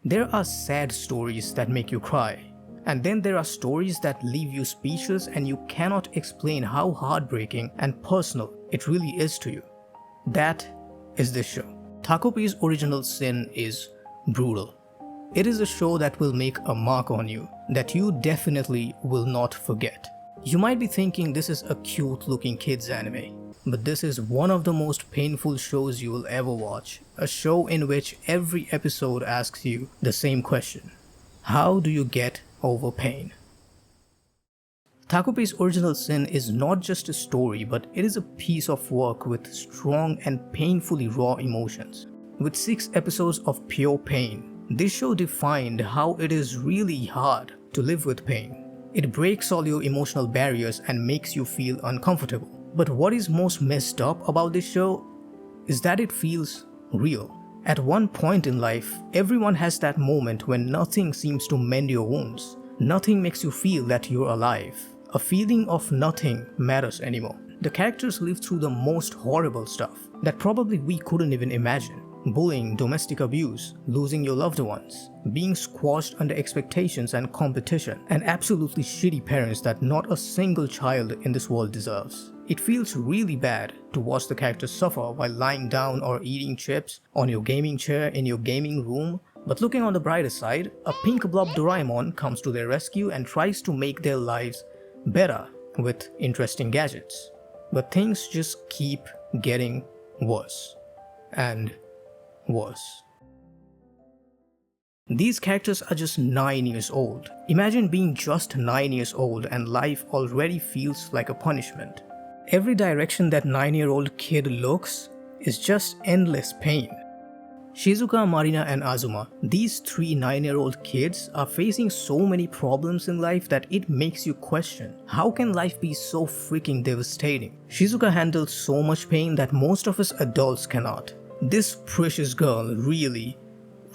There are sad stories that make you cry. And then there are stories that leave you speechless and you cannot explain how heartbreaking and personal it really is to you. That is this show. Takopi's Original Sin is brutal. It is a show that will make a mark on you that you definitely will not forget. You might be thinking this is a cute looking kids anime, but this is one of the most painful shows you will ever watch. A show in which every episode asks you the same question. How do you get over pain? Takupi's Original Sin is not just a story, but it is a piece of work with strong and painfully raw emotions. With 6 episodes of pure pain, this show defined how it is really hard to live with pain. It breaks all your emotional barriers and makes you feel uncomfortable. But what is most messed up about this show is that it feels real. At one point in life, everyone has that moment when nothing seems to mend your wounds. Nothing makes you feel that you're alive. A feeling of nothing matters anymore. The characters live through the most horrible stuff that probably we couldn't even imagine. Bullying, domestic abuse, losing your loved ones, being squashed under expectations and competition, and absolutely shitty parents that not a single child in this world deserves. It feels really bad to watch the characters suffer while lying down or eating chips on your gaming chair in your gaming room, but looking on the brighter side, a pink blob Doraemon comes to their rescue and tries to make their lives better with interesting gadgets. But things just keep getting worse and worse. These characters are just 9 years old. Imagine being just 9 years old and life already feels like a punishment. Every direction that 9-year-old kid looks is just endless pain. Shizuka, Marina and Azuma, these 3 9-year-old kids are facing so many problems in life that it makes you question, how can life be so freaking devastating? Shizuka handles so much pain that most of us adults cannot. This precious girl really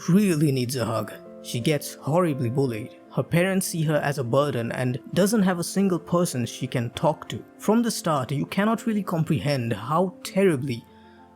needs a hug. She gets horribly bullied. Her parents see her as a burden and doesn't have a single person she can talk to. From the start, you cannot really comprehend how terribly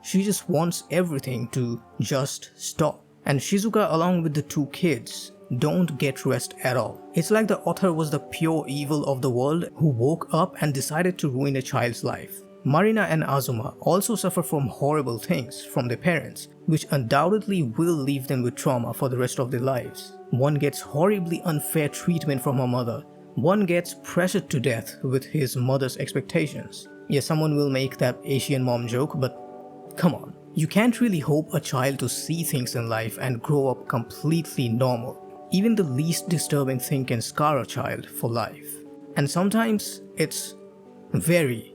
she just wants everything to just stop. And Shizuka, along with the 2 kids, don't get rest at all. It's like the author was the pure evil of the world who woke up and decided to ruin a child's life. Marina and Azuma also suffer from horrible things from their parents, which undoubtedly will leave them with trauma for the rest of their lives. One gets horribly unfair treatment from her mother. One gets pressured to death with his mother's expectations. Yes, someone will make that Asian mom joke, but come on. You can't really hope a child to see things in life and grow up completely normal. Even the least disturbing thing can scar a child for life. And sometimes it's very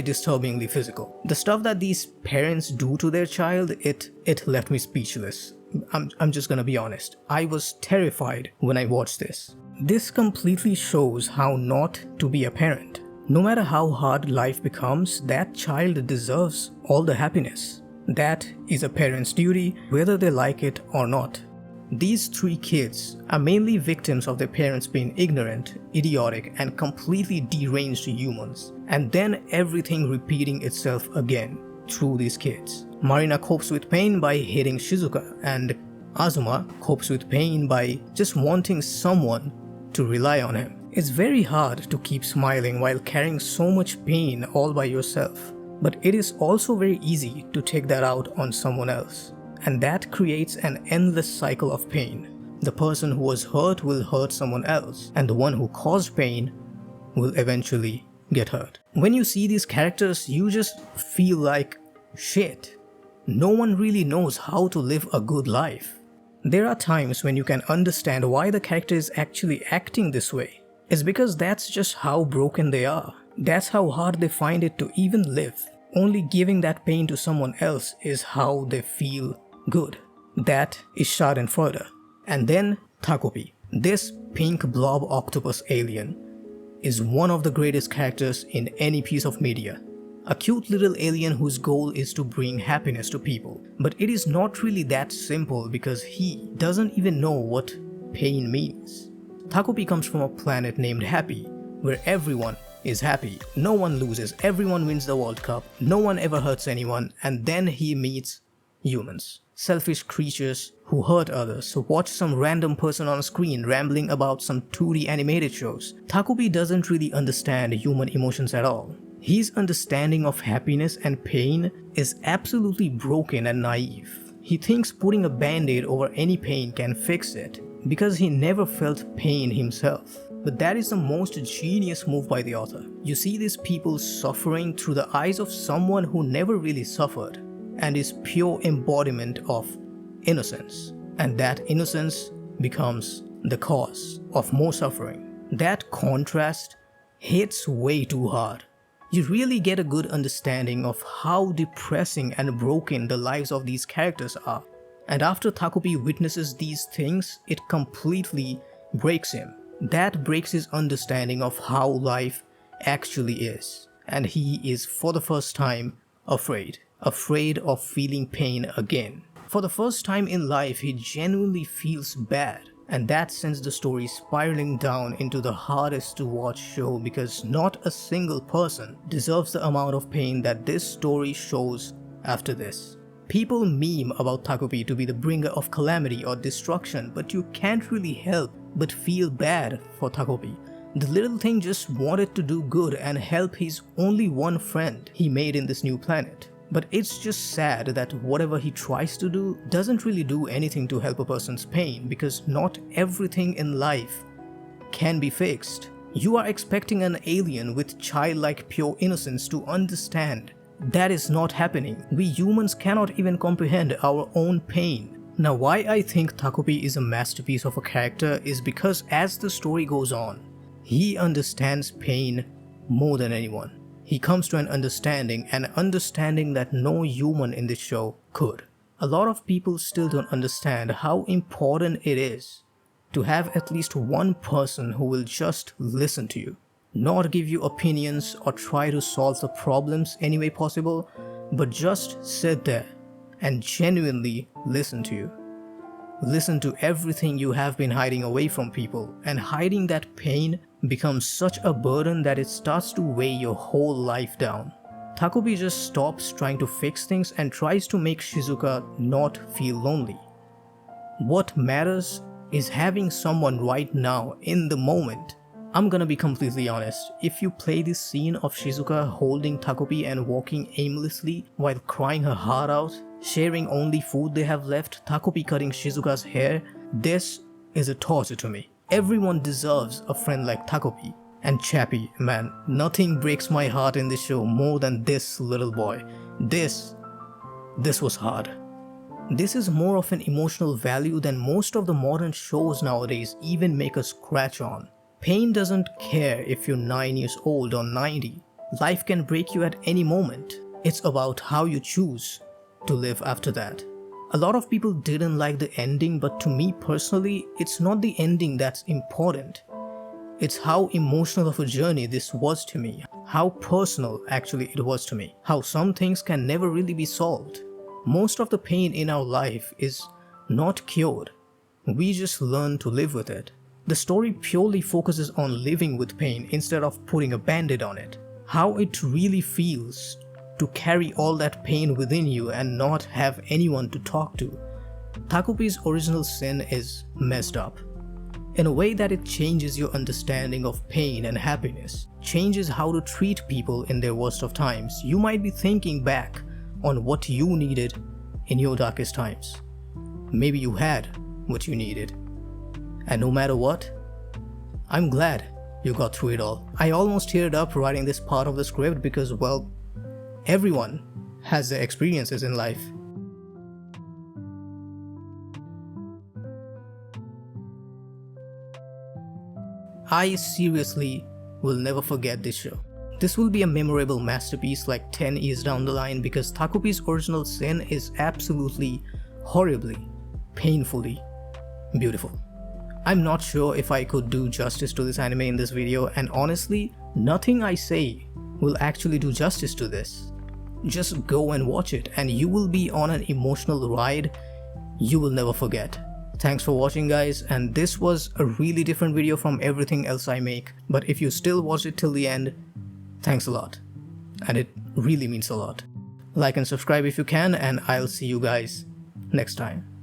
disturbingly physical. The stuff that these parents do to their child, it left me speechless. I'm just gonna be honest. I was terrified when I watched this. This completely shows how not to be a parent. No matter how hard life becomes, that child deserves all the happiness. That is a parent's duty, whether they like it or not. These 3 kids are mainly victims of their parents being ignorant, idiotic, and completely deranged humans. And then everything repeating itself again through these kids. Marina copes with pain by hating Shizuka, and Azuma copes with pain by just wanting someone to rely on him. It's very hard to keep smiling while carrying so much pain all by yourself. But it is also very easy to take that out on someone else. And that creates an endless cycle of pain. The person who was hurt will hurt someone else, and the one who caused pain will eventually get hurt. When you see these characters, you just feel like shit. No one really knows how to live a good life. There are times when you can understand why the character is actually acting this way. It's because that's just how broken they are. That's how hard they find it to even live. Only giving that pain to someone else is how they feel good. That is Schadenfreude. And then Takopi. This pink blob octopus alien is one of the greatest characters in any piece of media. A cute little alien whose goal is to bring happiness to people. But it is not really that simple because he doesn't even know what pain means. Takopi comes from a planet named Happy, where everyone is happy. No one loses, everyone wins the World Cup, no one ever hurts anyone, and then he meets humans. selfish creatures who hurt others. So watch some random person on screen rambling about some 2D animated shows. Takupi doesn't really understand human emotions at all. His understanding of happiness and pain is absolutely broken and naive. He thinks putting a band-aid over any pain can fix it because he never felt pain himself. But that is the most genius move by the author. You see these people suffering through the eyes of someone who never really suffered and is pure embodiment of innocence. And that innocence becomes the cause of more suffering. That contrast hits way too hard. You really get a good understanding of how depressing and broken the lives of these characters are. And after Takupi witnesses these things, it completely breaks him. That breaks his understanding of how life actually is. And he is for the first time afraid of feeling pain again. For the first time in life, he genuinely feels bad. And that sends the story spiraling down into the hardest to watch show because not a single person deserves the amount of pain that this story shows after this. People meme about Takupi to be the bringer of calamity or destruction, but you can't really help but feel bad for Takopi. The little thing just wanted to do good and help his only one friend he made in this new planet. But it's just sad that whatever he tries to do doesn't really do anything to help a person's pain because not everything in life can be fixed. You are expecting an alien with childlike pure innocence to understand. That is not happening. We humans cannot even comprehend our own pain. Now, why I think Takupi is a masterpiece of a character is because as the story goes on, he understands pain more than anyone. He comes to an understanding that no human in this show could. A lot of people still don't understand how important it is to have at least one person who will just listen to you. Not give you opinions or try to solve the problems any way possible, but just sit there and genuinely listen to you. Listen to everything you have been hiding away from people, and hiding that pain becomes such a burden that it starts to weigh your whole life down. Takupi just stops trying to fix things and tries to make Shizuka not feel lonely. What matters is having someone right now in the moment. I'm gonna be completely honest, if you play this scene of Shizuka holding Takupi and walking aimlessly while crying her heart out, sharing only food they have left, Takupi cutting Shizuka's hair, this is a torture to me. Everyone deserves a friend like Takupi. And Chappie, man, nothing breaks my heart in this show more than this little boy. This was hard. This is more of an emotional value than most of the modern shows nowadays even make a scratch on. Pain doesn't care if you're 9 years old or 90. Life can break you at any moment. It's about how you choose to live after that. A lot of people didn't like the ending, but to me personally, it's not the ending that's important. It's how emotional of a journey this was to me. How personal actually it was to me. How some things can never really be solved. Most of the pain in our life is not cured. We just learn to live with it. The story purely focuses on living with pain instead of putting a band-aid on it. How it really feels to carry all that pain within you and not have anyone to talk to. Takupi's original sin is messed up. In a way that it changes your understanding of pain and happiness, changes how to treat people in their worst of times. You might be thinking back on what you needed in your darkest times. Maybe you had what you needed. And no matter what, I'm glad you got through it all. I almost teared up writing this part of the script because, well, everyone has their experiences in life. I seriously will never forget this show. This will be a memorable masterpiece like 10 years down the line because Takupi's original sin is absolutely, horribly, painfully beautiful. I'm not sure if I could do justice to this anime in this video, and honestly, nothing I say will actually do justice to this. Just go and watch it and you will be on an emotional ride you will never forget. Thanks for watching, guys, and this was a really different video from everything else I make, but if you still watched it till the end, thanks a lot, and it really means a lot. Like and subscribe if you can, and I'll see you guys next time.